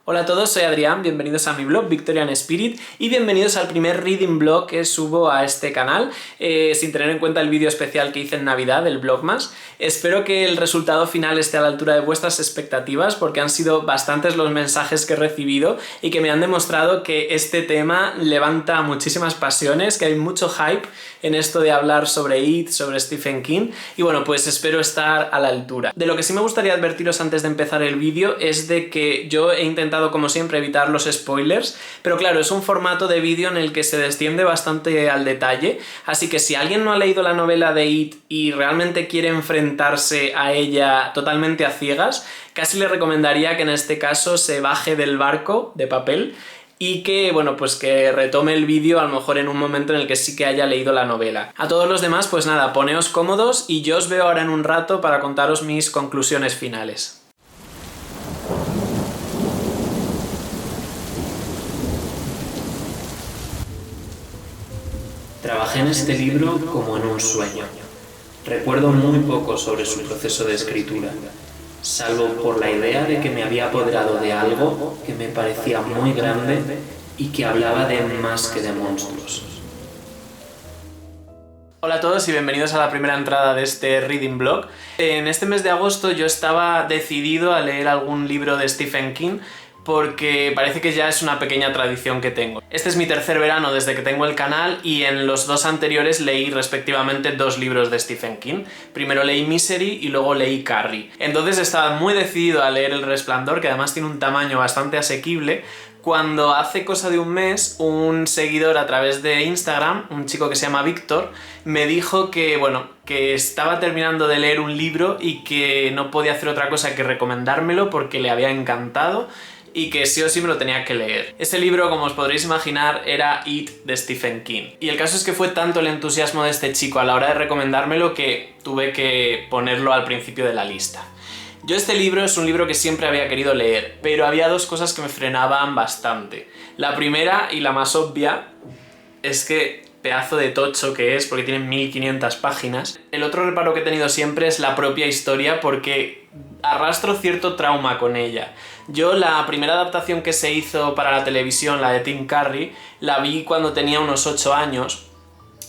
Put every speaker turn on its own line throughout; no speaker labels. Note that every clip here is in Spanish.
Hola a todos, soy Adrián, bienvenidos a mi blog Victorian Spirit y bienvenidos al primer reading blog que subo a este canal, sin tener en cuenta el vídeo especial que hice en Navidad, el Vlogmas. Espero que el resultado final esté a la altura de vuestras expectativas, porque han sido bastantes los mensajes que he recibido y que me han demostrado que este tema levanta muchísimas pasiones, que hay mucho hype en esto de hablar sobre It, sobre Stephen King, y bueno, pues espero estar a la altura. De lo que sí me gustaría advertiros antes de empezar el vídeo es de que yo he intentado, como siempre, evitar los spoilers, pero claro, es un formato de vídeo en el que se desciende bastante al detalle, así que si alguien no ha leído la novela de It y realmente quiere enfrentarse a ella totalmente a ciegas, casi le recomendaría que en este caso se baje del barco de papel y que, bueno, pues que retome el vídeo a lo mejor en un momento en el que sí que haya leído la novela. A todos los demás, pues nada, poneos cómodos y yo os veo ahora en un rato para contaros mis conclusiones finales.
Trabajé en este libro como en un sueño. Recuerdo muy poco sobre su proceso de escritura, salvo por la idea de que me había apoderado de algo que me parecía muy grande y que hablaba de más que de monstruos.
Hola a todos y bienvenidos a la primera entrada de este reading blog. En este mes de agosto yo estaba decidido a leer algún libro de Stephen King, porque parece que ya es una pequeña tradición que tengo. Este es mi tercer verano desde que tengo el canal y en los dos anteriores leí respectivamente 2 libros de Stephen King. Primero leí Misery y luego leí Carrie. Entonces estaba muy decidido a leer El Resplandor, que además tiene un tamaño bastante asequible, cuando hace cosa de un mes un seguidor a través de Instagram, un chico que se llama Víctor, me dijo que, bueno, que estaba terminando de leer un libro y que no podía hacer otra cosa que recomendármelo porque le había encantado y que sí o sí me lo tenía que leer. Este libro, como os podréis imaginar, era It de Stephen King. Y el caso es que fue tanto el entusiasmo de este chico a la hora de recomendármelo que tuve que ponerlo al principio de la lista. Yo este libro es un libro que siempre había querido leer, pero había 2 cosas que me frenaban bastante. La primera y la más obvia es que pedazo de tocho que es, porque tiene 1500 páginas. El otro reparo que he tenido siempre es la propia historia, porque arrastro cierto trauma con ella. Yo la primera adaptación que se hizo para la televisión, la de Tim Curry, la vi cuando tenía unos 8 años.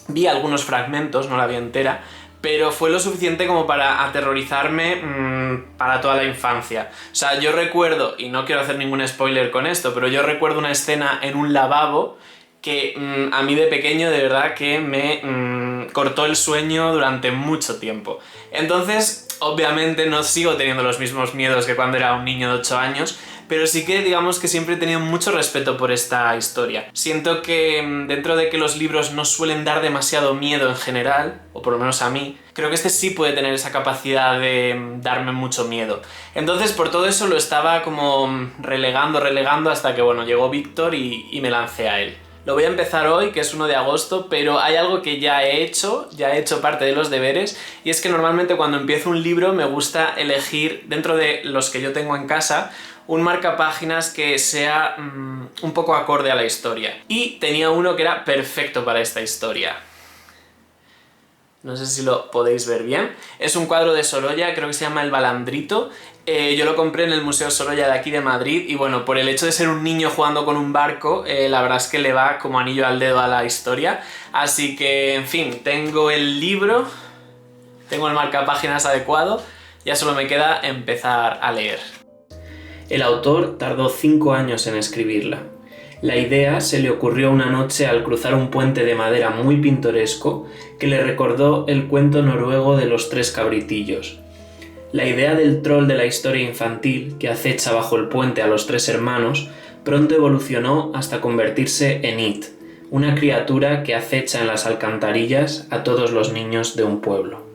Vi algunos fragmentos, no la vi entera, pero fue lo suficiente como para aterrorizarme para toda la infancia. O sea, yo recuerdo, y no quiero hacer ningún spoiler con esto, pero yo recuerdo una escena en un lavabo que a mí de pequeño de verdad que me cortó el sueño durante mucho tiempo. Entonces, obviamente no sigo teniendo los mismos miedos que cuando era un niño de 8 años, pero sí que digamos que siempre he tenido mucho respeto por esta historia. Siento que dentro de que los libros no suelen dar demasiado miedo en general, o por lo menos a mí, creo que este sí puede tener esa capacidad de darme mucho miedo. Entonces por todo eso lo estaba como relegando hasta que bueno, llegó Víctor y me lancé a él. Lo voy a empezar hoy, que es 1 de agosto, pero hay algo que ya he hecho parte de los deberes, y es que normalmente cuando empiezo un libro me gusta elegir, dentro de los que yo tengo en casa, un marcapáginas que sea un poco acorde a la historia. Y tenía uno que era perfecto para esta historia. No sé si lo podéis ver bien. Es un cuadro de Sorolla, creo que se llama El Balandrito. Yo lo compré en el Museo Sorolla de aquí de Madrid y bueno, por el hecho de ser un niño jugando con un barco, la verdad es que le va como anillo al dedo a la historia. Así que, en fin, tengo el libro, tengo el marcapáginas adecuado, ya solo me queda empezar a leer.
El autor tardó 5 años en escribirla. La idea se le ocurrió una noche al cruzar un puente de madera muy pintoresco que le recordó el cuento noruego de los 3 cabritillos. La idea del troll de la historia infantil, que acecha bajo el puente a los 3 hermanos, pronto evolucionó hasta convertirse en It, una criatura que acecha en las alcantarillas a todos los niños de un pueblo.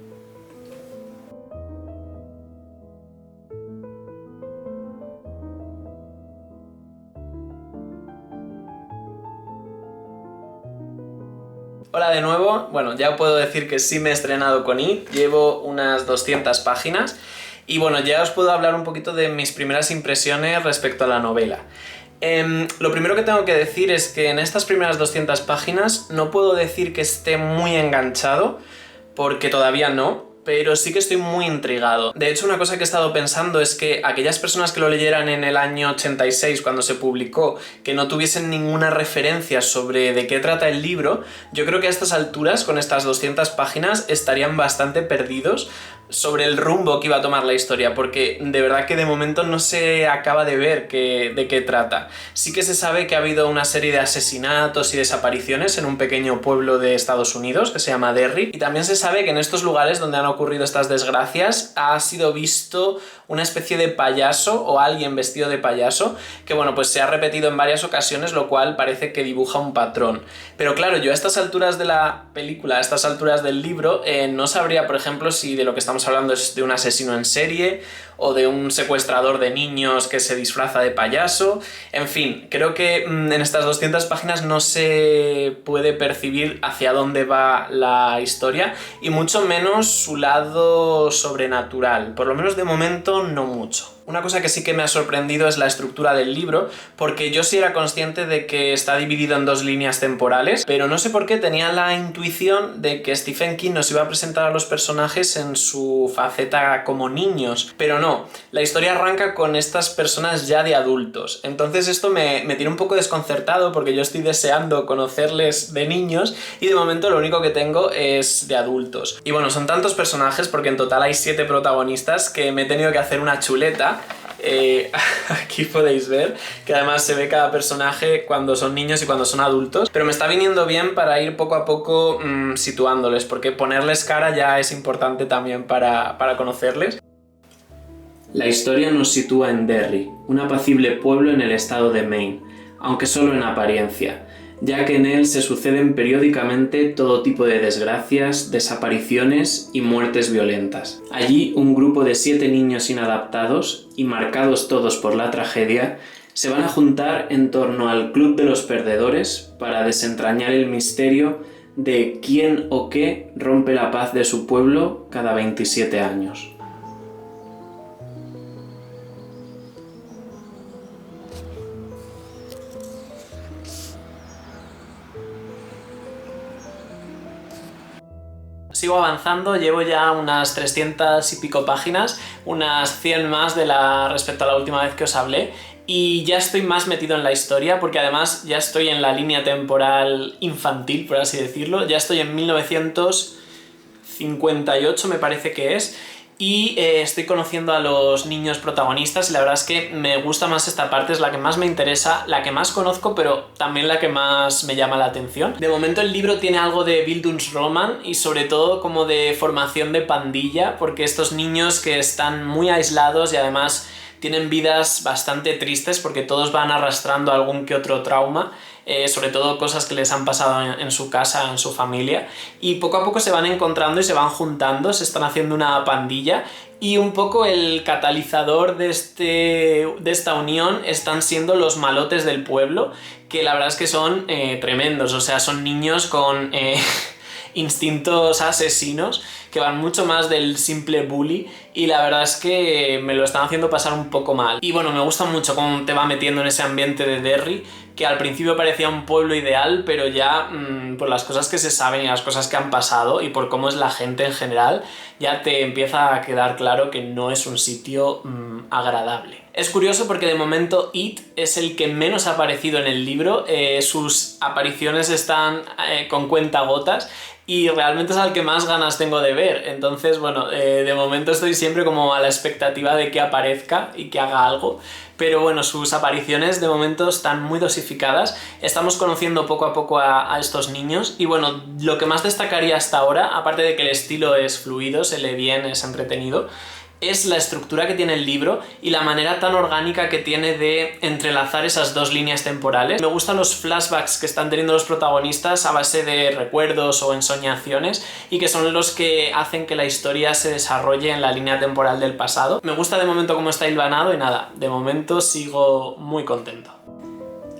Hola de nuevo, bueno, ya puedo decir que sí me he estrenado con It, llevo unas 200 páginas y bueno, ya os puedo hablar un poquito de mis primeras impresiones respecto a la novela. Lo primero que tengo que decir es que en estas primeras 200 páginas no puedo decir que esté muy enganchado, porque todavía no, pero sí que estoy muy intrigado. De hecho, una cosa que he estado pensando es que aquellas personas que lo leyeran en el año 86, cuando se publicó, que no tuviesen ninguna referencia sobre de qué trata el libro, yo creo que a estas alturas, con estas 200 páginas, estarían bastante perdidos sobre el rumbo que iba a tomar la historia, porque de verdad que de momento no se acaba de ver de qué trata. Sí que se sabe que ha habido una serie de asesinatos y desapariciones en un pequeño pueblo de Estados Unidos que se llama Derry, y también se sabe que en estos lugares donde han ocurrido estas desgracias ha sido visto una especie de payaso o alguien vestido de payaso que, bueno, pues se ha repetido en varias ocasiones, lo cual parece que dibuja un patrón. Pero claro, yo a estas alturas de la película, a estas alturas del libro, no sabría, por ejemplo, si de lo que estamos hablando es de un asesino en serie o de un secuestrador de niños que se disfraza de payaso. En fin, creo que en estas 200 páginas no se puede percibir hacia dónde va la historia y mucho menos su lado sobrenatural. Por lo menos de momento no mucho. Una cosa que sí que me ha sorprendido es la estructura del libro, porque yo sí era consciente de que está dividido en 2 líneas temporales, pero no sé por qué tenía la intuición de que Stephen King nos iba a presentar a los personajes en su faceta como niños, pero no, la historia arranca con estas personas ya de adultos. Entonces esto me tiene un poco desconcertado porque yo estoy deseando conocerles de niños y de momento lo único que tengo es de adultos. Y bueno, son tantos personajes porque en total hay 7 protagonistas que me he tenido que hacer una chuleta. Aquí podéis ver que además se ve cada personaje cuando son niños y cuando son adultos, pero me está viniendo bien para ir poco a poco situándoles, porque ponerles cara ya es importante también para conocerles.
La historia nos sitúa en Derry, un apacible pueblo en el estado de Maine, aunque solo en apariencia, ya que en él se suceden periódicamente todo tipo de desgracias, desapariciones y muertes violentas. Allí, un grupo de 7 niños inadaptados, y marcados todos por la tragedia, se van a juntar en torno al Club de los Perdedores para desentrañar el misterio de quién o qué rompe la paz de su pueblo cada 27 años.
Sigo avanzando, llevo ya unas 300 y pico páginas, unas 100 más respecto a la última vez que os hablé, y ya estoy más metido en la historia porque además ya estoy en la línea temporal infantil, por así decirlo. Ya estoy en 1958, me parece que es, y estoy conociendo a los niños protagonistas y la verdad es que me gusta más esta parte, es la que más me interesa, la que más conozco, pero también la que más me llama la atención. De momento el libro tiene algo de Bildungsroman y sobre todo como de formación de pandilla, porque estos niños que están muy aislados y además tienen vidas bastante tristes porque todos van arrastrando algún que otro trauma, sobre todo cosas que les han pasado en su casa, en su familia, y poco a poco se van encontrando y se van juntando, se están haciendo una pandilla, y un poco el catalizador de esta unión están siendo los malotes del pueblo, que la verdad es que son tremendos, o sea, son niños con instintos asesinos que van mucho más del simple bully y la verdad es que me lo están haciendo pasar un poco mal. Y bueno, me gusta mucho cómo te va metiendo en ese ambiente de Derry, que al principio parecía un pueblo ideal, pero ya por las cosas que se saben y las cosas que han pasado y por cómo es la gente en general, ya te empieza a quedar claro que no es un sitio agradable. Es curioso porque de momento It es el que menos ha aparecido en el libro, sus apariciones están con cuentagotas y realmente es al que más ganas tengo de ver. Entonces, bueno, de momento estoy siempre como a la expectativa de que aparezca y que haga algo. Pero bueno, sus apariciones de momento están muy dosificadas. Estamos conociendo poco a poco a estos niños. Y bueno, lo que más destacaría hasta ahora, aparte de que el estilo es fluido, se lee bien, es entretenido, es la estructura que tiene el libro y la manera tan orgánica que tiene de entrelazar esas 2 líneas temporales. Me gustan los flashbacks que están teniendo los protagonistas a base de recuerdos o ensoñaciones y que son los que hacen que la historia se desarrolle en la línea temporal del pasado. Me gusta de momento cómo está hilvanado y nada, de momento sigo muy contento.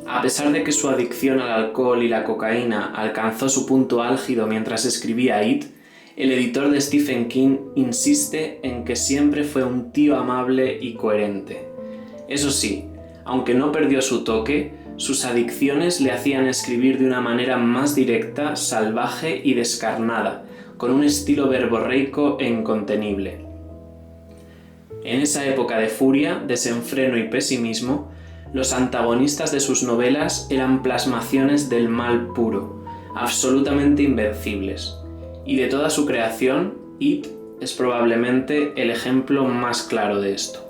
A pesar de que su adicción al alcohol y la cocaína alcanzó su punto álgido mientras escribía It, el editor de Stephen King insiste en que siempre fue un tío amable y coherente. Eso sí, aunque no perdió su toque, Sus adicciones le hacían escribir de una manera más directa, salvaje y descarnada, con un estilo verborreico e incontenible. En esa época de furia, desenfreno y pesimismo, los antagonistas de sus novelas eran plasmaciones del mal puro, absolutamente invencibles, y de toda su creación, It es probablemente el ejemplo más claro de esto.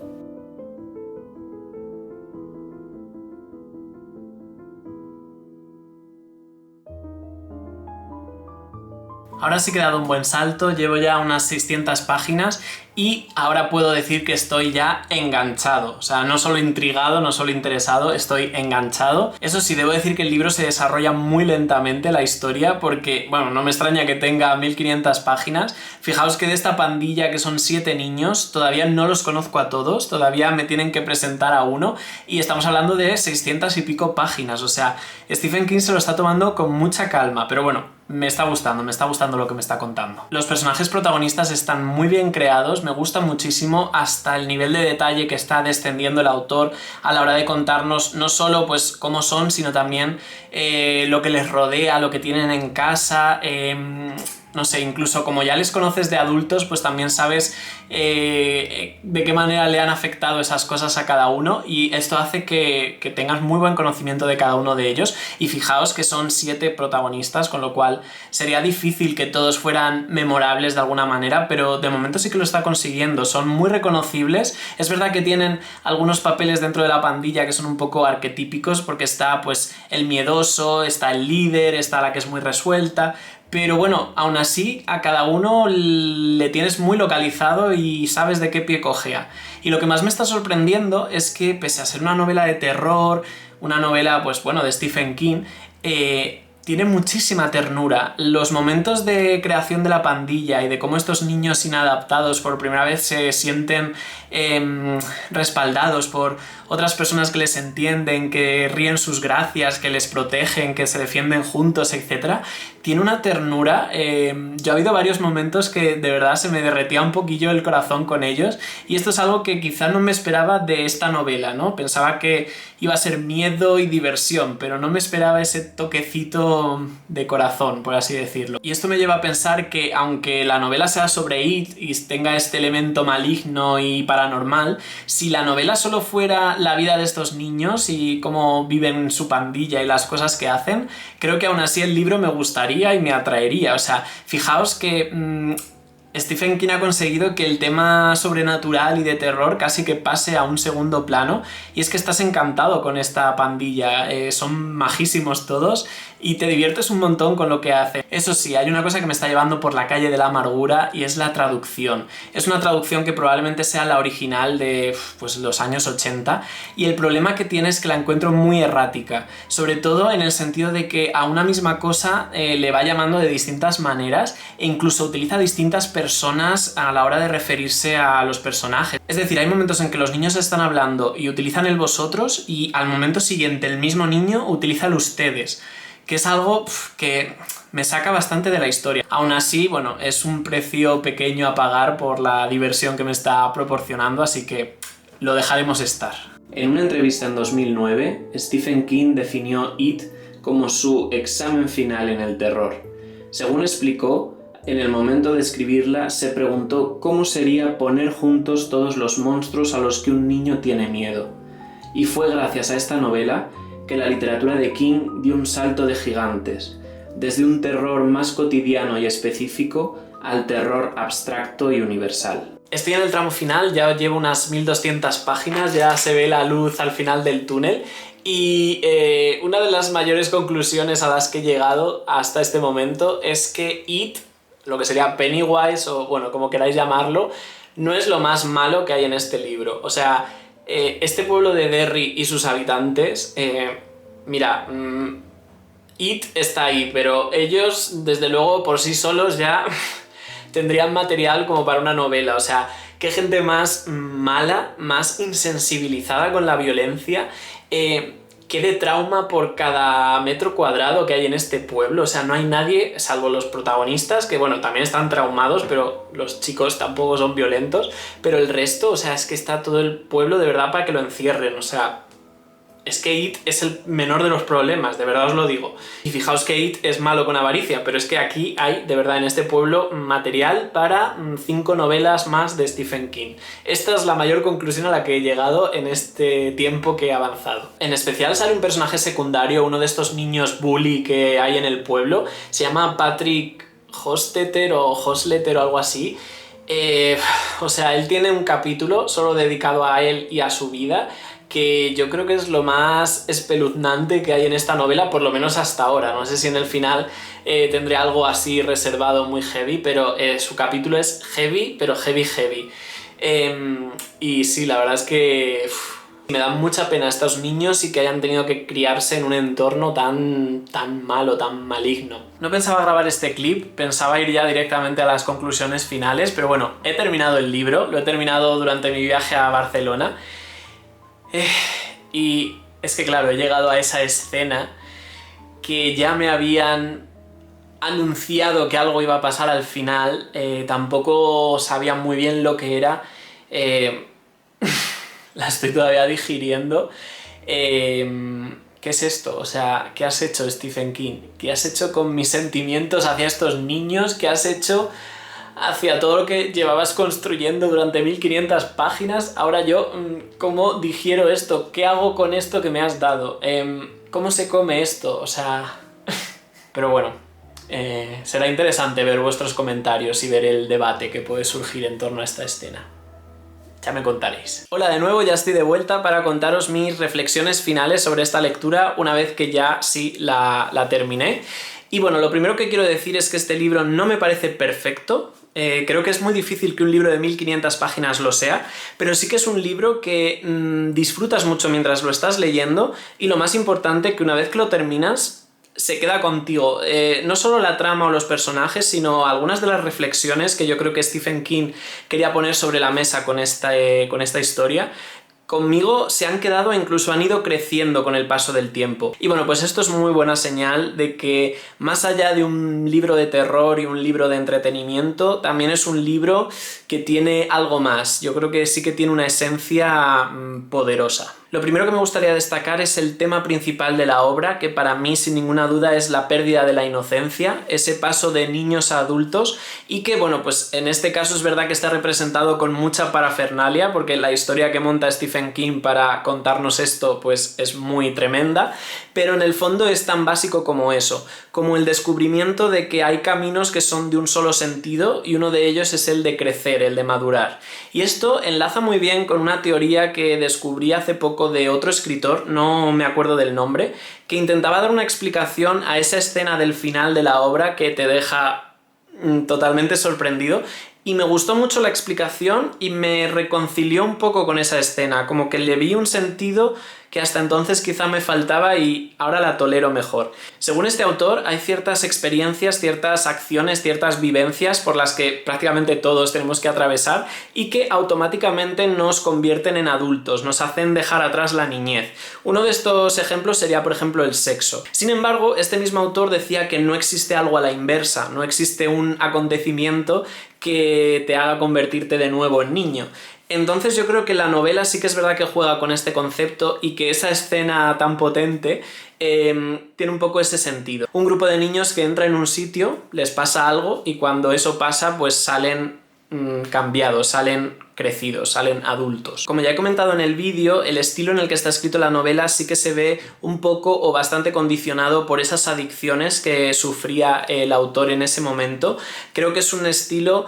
Ahora sí que he dado un buen salto, llevo ya unas 600 páginas y ahora puedo decir que estoy ya enganchado. O sea, no solo intrigado, no solo interesado, estoy enganchado. Eso sí, debo decir que el libro se desarrolla muy lentamente la historia porque, bueno, no me extraña que tenga 1500 páginas. Fijaos que de esta pandilla, que son 7 niños, todavía no los conozco a todos, todavía me tienen que presentar a uno y estamos hablando de 600 y pico páginas. O sea, Stephen King se lo está tomando con mucha calma, pero bueno, me está gustando lo que me está contando. Los personajes protagonistas están muy bien creados, me gustan muchísimo hasta el nivel de detalle que está descendiendo el autor a la hora de contarnos no solo pues cómo son, sino también lo que les rodea, lo que tienen en casa, no sé, incluso como ya les conoces de adultos, pues también sabes de qué manera le han afectado esas cosas a cada uno y esto hace que tengas muy buen conocimiento de cada uno de ellos y fijaos que son 7 protagonistas, con lo cual sería difícil que todos fueran memorables de alguna manera, pero de momento sí que lo está consiguiendo, son muy reconocibles. Es verdad que tienen algunos papeles dentro de la pandilla que son un poco arquetípicos porque está pues el miedoso, está el líder, está la que es muy resuelta. Pero bueno, aún así a cada uno le tienes muy localizado y sabes de qué pie cojea. Y lo que más me está sorprendiendo es que pese a ser una novela de terror, una novela pues bueno de Stephen King, tiene muchísima ternura. Los momentos de creación de la pandilla y de cómo estos niños inadaptados por primera vez se sienten respaldados por otras personas que les entienden, que ríen sus gracias, que les protegen, que se defienden juntos, etc. Tiene una ternura. Yo ha habido varios momentos que de verdad se me derretía un poquillo el corazón con ellos y esto es algo que quizá no me esperaba de esta novela, ¿no? Pensaba que iba a ser miedo y diversión, pero no me esperaba ese toquecito de corazón, por así decirlo. Y esto me lleva a pensar que aunque la novela sea sobre It y tenga este elemento maligno y paranormal, si la novela solo fuera la vida de estos niños y cómo viven su pandilla y las cosas que hacen, creo que aún así el libro me gustaría y me atraería. O sea, fijaos que Stephen King ha conseguido que el tema sobrenatural y de terror casi que pase a un segundo plano y es que estás encantado con esta pandilla, son majísimos todos y te diviertes un montón con lo que hacen. Eso sí, hay una cosa que me está llevando por la calle de la amargura y es la traducción. Es una traducción que probablemente sea la original de pues, los años 80 y el problema que tiene es que la encuentro muy errática, sobre todo en el sentido de que a una misma cosa le va llamando de distintas maneras e incluso utiliza distintas personas a la hora de referirse a los personajes. Es decir, hay momentos en que los niños están hablando y utilizan el vosotros y al momento siguiente el mismo niño utiliza el ustedes, que es algo que me saca bastante de la historia. Aún así, bueno, es un precio pequeño a pagar por la diversión que me está proporcionando, así que lo dejaremos estar.
En una entrevista en 2009, Stephen King definió It como su examen final en el terror. Según explicó, en el momento de escribirla se preguntó cómo sería poner juntos todos los monstruos a los que un niño tiene miedo. Y fue gracias a esta novela que la literatura de King dio un salto de gigantes, desde un terror más cotidiano y específico al terror abstracto y universal.
Estoy en el tramo final, ya llevo unas 1200 páginas, ya se ve la luz al final del túnel y una de las mayores conclusiones a las que he llegado hasta este momento es que It, lo que sería Pennywise o bueno, como queráis llamarlo, no es lo más malo que hay en este libro. O sea, este pueblo de Derry y sus habitantes, mira, It está ahí, pero ellos desde luego por sí solos ya tendrían material como para una novela. O sea, qué gente más mala, más insensibilizada con la violencia, qué de trauma por cada metro cuadrado que hay en este pueblo. O sea, no hay nadie, salvo los protagonistas, que bueno, también están traumados, pero los chicos tampoco son violentos, pero el resto, o sea, es que está todo el pueblo de verdad para que lo encierren. O sea, es que It es el menor de los problemas, de verdad os lo digo. Y fijaos que It es malo con avaricia, pero es que aquí hay, de verdad, en este pueblo, material para 5 novelas más de Stephen King. Esta es la mayor conclusión a la que he llegado en este tiempo que he avanzado. En especial sale un personaje secundario, uno de estos niños bully que hay en el pueblo, se llama Patrick Hostetter o Hosletter o algo así. O sea, él tiene un capítulo solo dedicado a él y a su vida, que yo creo que es lo más espeluznante que hay en esta novela, por lo menos hasta ahora. No sé si en el final tendré algo así reservado muy heavy, pero su capítulo es heavy, pero heavy. Y sí, la verdad es que me da mucha pena a estos niños y que hayan tenido que criarse en un entorno tan malo, tan maligno. No pensaba grabar este clip, pensaba ir ya directamente a las conclusiones finales, pero bueno, he terminado el libro, lo he terminado durante mi viaje a Barcelona. Y es que claro, he llegado a esa escena que ya me habían anunciado que algo iba a pasar al final, tampoco sabía muy bien lo que era, la estoy todavía digiriendo. ¿Qué es esto? O sea, ¿qué has hecho, Stephen King? ¿Qué has hecho con mis sentimientos hacia estos niños? ¿Qué has hecho hacia todo lo que llevabas construyendo durante 1500 páginas? Ahora yo, ¿cómo digiero esto? ¿Qué hago con esto que me has dado? ¿Cómo se come esto? O sea... Pero bueno, será interesante ver vuestros comentarios y ver el debate que puede surgir en torno a esta escena. Ya me contaréis. Hola de nuevo, ya estoy de vuelta para contaros mis reflexiones finales sobre esta lectura una vez que ya sí la terminé. Y bueno, lo primero que quiero decir es que este libro no me parece perfecto. Creo que es muy difícil que un libro de 1500 páginas lo sea, pero sí que es un libro que disfrutas mucho mientras lo estás leyendo, y lo más importante, que una vez que lo terminas se queda contigo. No solo la trama o los personajes, sino algunas de las reflexiones que yo creo que Stephen King quería poner sobre la mesa con esta historia. Conmigo se han quedado e incluso han ido creciendo con el paso del tiempo. Y bueno, pues esto es muy buena señal de que más allá de un libro de terror y un libro de entretenimiento, también es un libro que tiene algo más. Yo creo que sí que tiene una esencia poderosa. Lo primero que me gustaría destacar es el tema principal de la obra, que para mí sin ninguna duda es la pérdida de la inocencia, ese paso de niños a adultos, y que bueno, pues en este caso es verdad que está representado con mucha parafernalia, porque la historia que monta Stephen King para contarnos esto pues es muy tremenda, pero en el fondo es tan básico como eso, como el descubrimiento de que hay caminos que son de un solo sentido, y uno de ellos es el de crecer, el de madurar. Y esto enlaza muy bien con una teoría que descubrí hace poco de otro escritor, no me acuerdo del nombre, que intentaba dar una explicación a esa escena del final de la obra que te deja totalmente sorprendido, y me gustó mucho la explicación y me reconcilió un poco con esa escena, como que le vi un sentido que hasta entonces quizá me faltaba y ahora la tolero mejor. Según este autor, hay ciertas experiencias, ciertas acciones, ciertas vivencias por las que prácticamente todos tenemos que atravesar y que automáticamente nos convierten en adultos, nos hacen dejar atrás la niñez. Uno de estos ejemplos sería, por ejemplo, el sexo. Sin embargo, este mismo autor decía que no existe algo a la inversa, no existe un acontecimiento que te haga convertirte de nuevo en niño. Entonces yo creo que la novela sí que es verdad que juega con este concepto y que esa escena tan potente tiene un poco ese sentido. Un grupo de niños que entra en un sitio, les pasa algo y cuando eso pasa pues salen cambiados, salen crecidos, salen adultos. Como ya he comentado en el vídeo, el estilo en el que está escrito la novela sí que se ve un poco o bastante condicionado por esas adicciones que sufría el autor en ese momento. Creo que es un estilo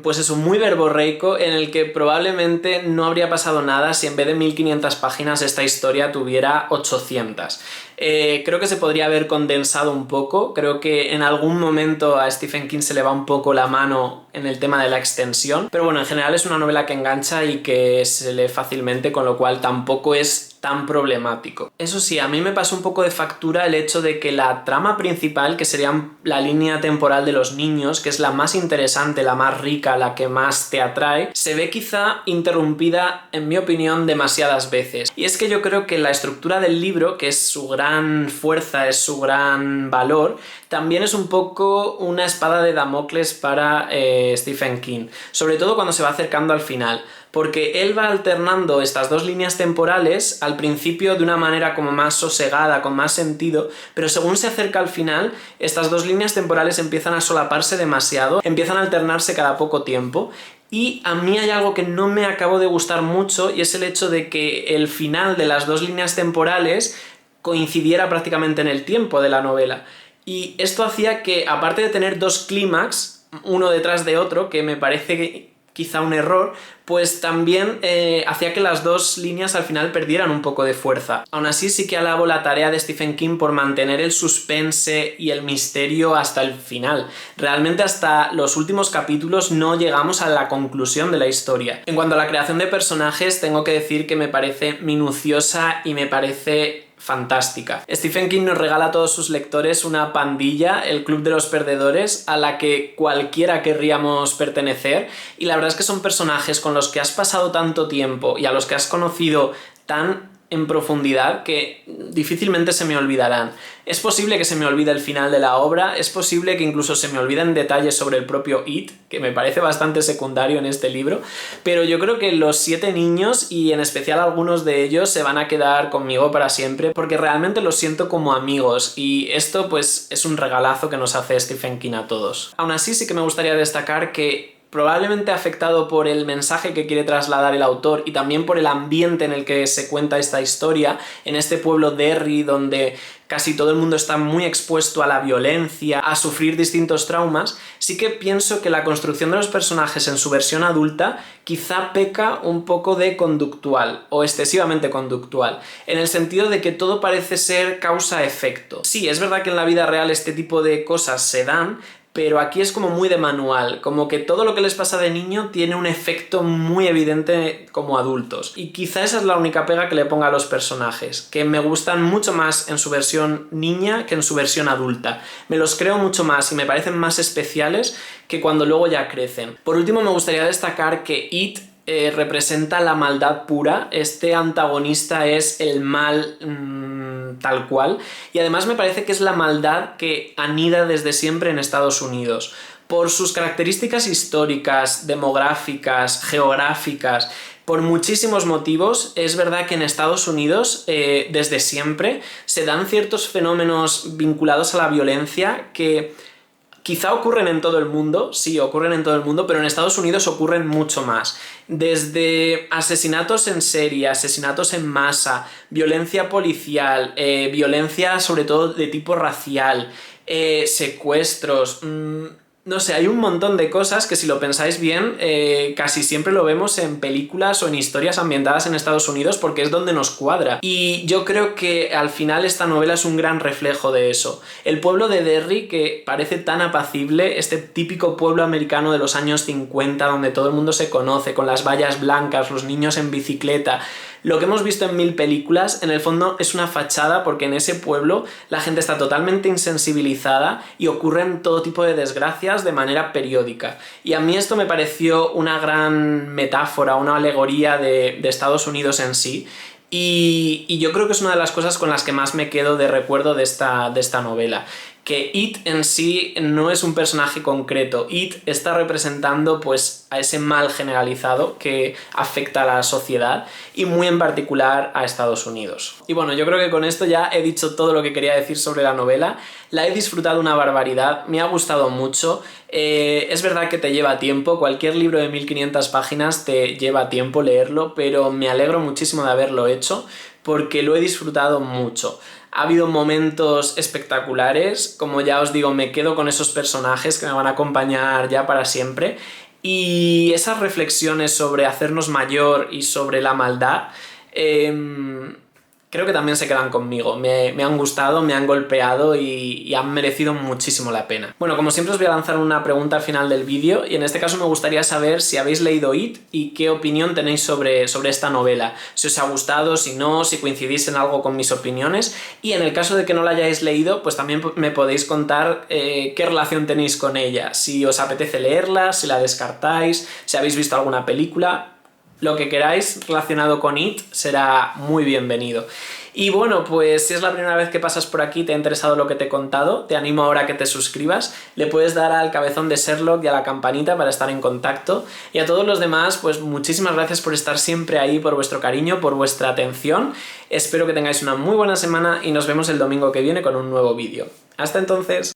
pues eso, muy verborreico, en el que probablemente no habría pasado nada si en vez de 1500 páginas esta historia tuviera 800. Creo que se podría haber condensado un poco, creo que en algún momento a Stephen King se le va un poco la mano en el tema de la extensión, pero bueno, en general es una novela que engancha y que se lee fácilmente, con lo cual tampoco es tan problemático. Eso sí, a mí me pasó un poco de factura el hecho de que la trama principal, que sería la línea temporal de los niños, que es la más interesante, la más rica, la que más te atrae, se ve quizá interrumpida, en mi opinión, demasiadas veces. Y es que yo creo que la estructura del libro, que es su gran fuerza, es su gran valor, también es un poco una espada de Damocles para Stephen King, sobre todo cuando se va acercando al final. porque él va alternando estas dos líneas temporales al principio de una manera como más sosegada, con más sentido, pero según se acerca al final, estas dos líneas temporales empiezan a solaparse demasiado, empiezan a alternarse cada poco tiempo. Y a mí hay algo que no me acabó de gustar mucho, y es el hecho de que el final de las dos líneas temporales coincidiera prácticamente en el tiempo de la novela. Y esto hacía que, aparte de tener dos clímax, uno detrás de otro, que me parece quizá un error, pues también hacía que las dos líneas al final perdieran un poco de fuerza. Aún así, sí que alabo la tarea de Stephen King por mantener el suspense y el misterio hasta el final. Realmente hasta los últimos capítulos no llegamos a la conclusión de la historia. En cuanto a la creación de personajes, tengo que decir que me parece minuciosa y me parece fantástica. Stephen King nos regala a todos sus lectores una pandilla, el Club de los Perdedores, a la que cualquiera querríamos pertenecer, y la verdad es que son personajes con los que has pasado tanto tiempo y a los que has conocido tan en profundidad que difícilmente se me olvidarán. Es posible que se me olvide el final de la obra, es posible que incluso se me olviden detalles sobre el propio It, que me parece bastante secundario en este libro, pero yo creo que los 7 niños, y en especial algunos de ellos, se van a quedar conmigo para siempre, porque realmente los siento como amigos, y esto pues es un regalazo que nos hace Stephen King a todos. Aún así, sí que me gustaría destacar que, probablemente afectado por el mensaje que quiere trasladar el autor y también por el ambiente en el que se cuenta esta historia, en este pueblo Derry donde casi todo el mundo está muy expuesto a la violencia, a sufrir distintos traumas, sí que pienso que la construcción de los personajes en su versión adulta quizá peca un poco de conductual, o excesivamente conductual, en el sentido de que todo parece ser causa-efecto. Sí, es verdad que en la vida real este tipo de cosas se dan, pero aquí es como muy de manual, como que todo lo que les pasa de niño tiene un efecto muy evidente como adultos. Y quizá esa es la única pega que le ponga a los personajes, que me gustan mucho más en su versión niña que en su versión adulta. Me los creo mucho más y me parecen más especiales que cuando luego ya crecen. Por último, me gustaría destacar que It representa la maldad pura. Este antagonista es el mal tal cual, y además me parece que es la maldad que anida desde siempre en Estados Unidos. Por sus características históricas, demográficas, geográficas, por muchísimos motivos, es verdad que en Estados Unidos desde siempre se dan ciertos fenómenos vinculados a la violencia que quizá ocurren en todo el mundo, sí, ocurren en todo el mundo, pero en Estados Unidos ocurren mucho más. Desde asesinatos en serie, asesinatos en masa, violencia policial, violencia sobre todo de tipo racial, secuestros. No sé, hay un montón de cosas que, si lo pensáis bien, casi siempre lo vemos en películas o en historias ambientadas en Estados Unidos, porque es donde nos cuadra. Y yo creo que al final esta novela es un gran reflejo de eso. El pueblo de Derry, que parece tan apacible, este típico pueblo americano de los años 50, donde todo el mundo se conoce, con las vallas blancas, los niños en bicicleta. Lo que hemos visto en 1000 películas, en el fondo es una fachada, porque en ese pueblo la gente está totalmente insensibilizada y ocurren todo tipo de desgracias de manera periódica. Y a mí esto me pareció una gran metáfora, una alegoría de Estados Unidos en sí. Y yo creo que es una de las cosas con las que más me quedo de recuerdo de esta novela. Que It en sí no es un personaje concreto. It está representando pues a ese mal generalizado que afecta a la sociedad, y muy en particular a Estados Unidos. Y bueno, yo creo que con esto ya he dicho todo lo que quería decir sobre la novela. La he disfrutado una barbaridad, me ha gustado mucho. Es verdad que te lleva tiempo, cualquier libro de 1500 páginas te lleva tiempo leerlo, pero me alegro muchísimo de haberlo hecho porque lo he disfrutado mucho. Ha habido momentos espectaculares, como ya os digo, me quedo con esos personajes que me van a acompañar ya para siempre, y esas reflexiones sobre hacernos mayor y sobre la maldad, creo que también se quedan conmigo. Me han gustado, me han golpeado y han merecido muchísimo la pena. Bueno, como siempre os voy a lanzar una pregunta al final del vídeo, y en este caso me gustaría saber si habéis leído It y qué opinión tenéis sobre esta novela. Si os ha gustado, si no, si coincidís en algo con mis opiniones, y en el caso de que no la hayáis leído, pues también me podéis contar qué relación tenéis con ella. Si os apetece leerla, si la descartáis, si habéis visto alguna película. Lo que queráis relacionado con It será muy bienvenido. Y bueno, pues si es la primera vez que pasas por aquí, te ha interesado lo que te he contado, te animo ahora a que te suscribas, le puedes dar al cabezón de Sherlock y a la campanita para estar en contacto. Y a todos los demás, pues muchísimas gracias por estar siempre ahí, por vuestro cariño, por vuestra atención. Espero que tengáis una muy buena semana y nos vemos el domingo que viene con un nuevo vídeo. ¡Hasta entonces!